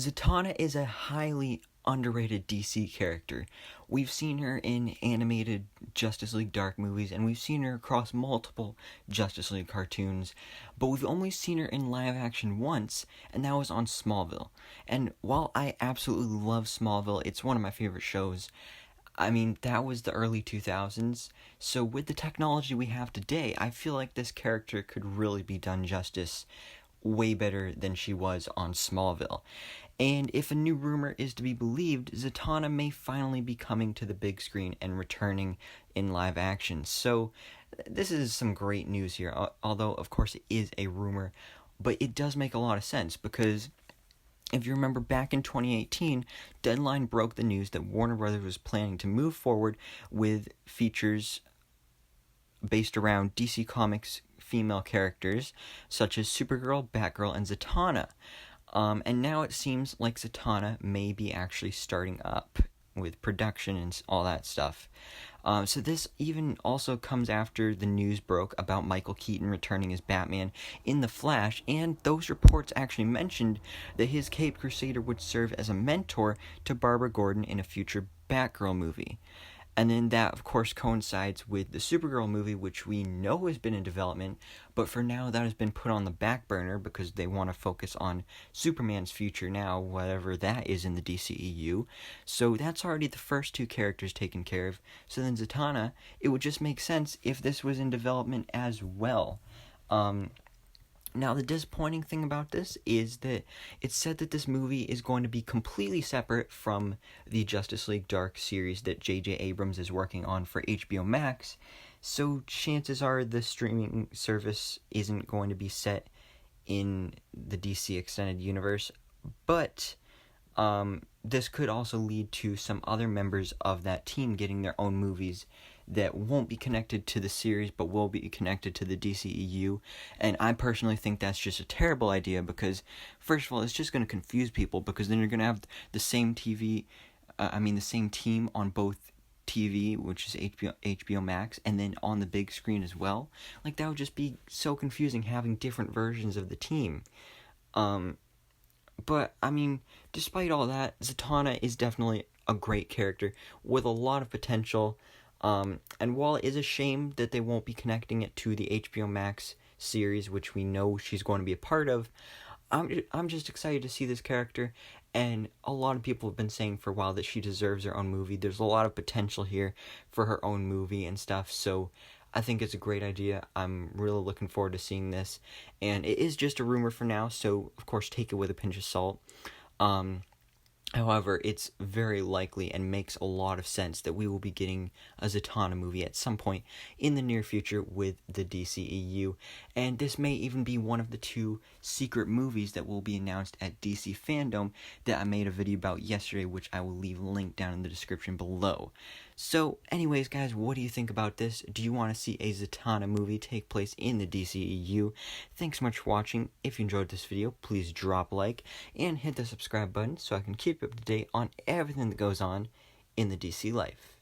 Zatanna is a highly underrated DC character. We've seen her in animated Justice League Dark movies, and we've seen her across multiple Justice League cartoons, but we've only seen her in live action once, and that was on Smallville. And while I absolutely love Smallville, it's one of my favorite shows. I mean, that was the early 2000s, so with the technology we have today, I feel like this character could really be done justice way better than she was on Smallville. And if a new rumor is to be believed, Zatanna may finally be coming to the big screen and returning in live action. So this is some great news here, although of course it is a rumor, but it does make a lot of sense because if you remember back in 2018, Deadline broke the news that Warner Brothers was planning to move forward with features based around DC Comics female characters such as Supergirl, Batgirl, and Zatanna. And now it seems like Zatanna may be actually starting up with production and all that stuff. So this even also comes after the news broke about Michael Keaton returning as Batman in The Flash, and those reports actually mentioned that his Caped Crusader would serve as a mentor to Barbara Gordon in a future Batgirl movie. And then that, of course, coincides with the Supergirl movie, which we know has been in development, but for now that has been put on the back burner because they want to focus on Superman's future now, whatever that is in the DCEU. So that's already the first two characters taken care of. So then Zatanna, it would just make sense if this was in development as well. Now, the disappointing thing about this is that it's said that this movie is going to be completely separate from the Justice League Dark series that J.J. Abrams is working on for HBO Max, so chances are the streaming service isn't going to be set in the DC Extended Universe, but this could also lead to some other members of that team getting their own movies that won't be connected to the series but will be connected to the DCEU, and I personally think that's just a terrible idea because, first of all, it's just going to confuse people because then you're going to have the same the same team on both TV, which is HBO Max, and then on the big screen as well. Like, that would just be so confusing having different versions of the team. But, I mean, despite all that, Zatanna is definitely a great character with a lot of potential. And while it is a shame that they won't be connecting it to the HBO Max series, which we know she's going to be a part of, I'm just excited to see this character, and a lot of people have been saying for a while that she deserves her own movie. There's a lot of potential here for her own movie and stuff, so I think it's a great idea. I'm really looking forward to seeing this, and it is just a rumor for now, so of course take it with a pinch of salt. However, it's very likely and makes a lot of sense that we will be getting a Zatanna movie at some point in the near future with the DCEU, and this may even be one of the two secret movies that will be announced at DC Fandome that I made a video about yesterday, which I will leave a link down in the description below. So, anyways, guys, what do you think about this? Do you want to see a Zatanna movie take place in the DCEU? Thanks so much for watching. If you enjoyed this video, please drop a like and hit the subscribe button so I can keep you up to date on everything that goes on in the DC life.